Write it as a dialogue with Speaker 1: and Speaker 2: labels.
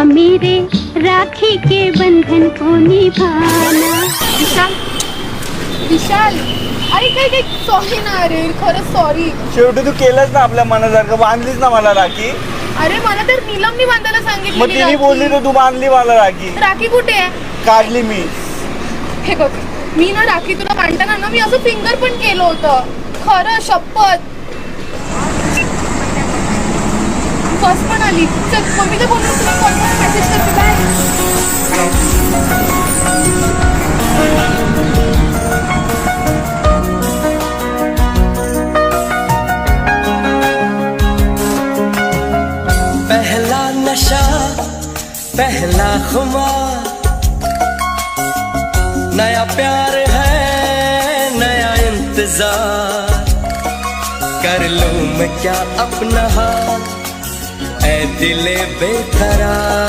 Speaker 1: मेरे राखी के बंधन को निभाना।
Speaker 2: विशाल विशाल अरे काही काही सॉरी ना, अरे खरंच सॉरी.
Speaker 3: शेवटी तू केलंच ना आपल्या मनासारखं, बांधलीच ना मला राखी.
Speaker 2: अरे मला तर नीलमनी बांधायला
Speaker 3: मग
Speaker 2: सांगितलं.
Speaker 3: तिने बोलली तर तू बांधली मला राखी.
Speaker 2: राखी कुठे आहे?
Speaker 3: काढली मी.
Speaker 2: हे बघ, मी ना राखी तुला बांधताना ना मी असं फिंगर पण केलं होतं. खरं शपथ. बस पण आली. चल मम्मीला बोलून तुला कॉल करून मेसेज करते. बाय.
Speaker 4: पहला नशा पहला खुमार, नया प्यार है नया इंतजार, कर लूं मैं क्या अपना हाल ऐ दिले बेकरार.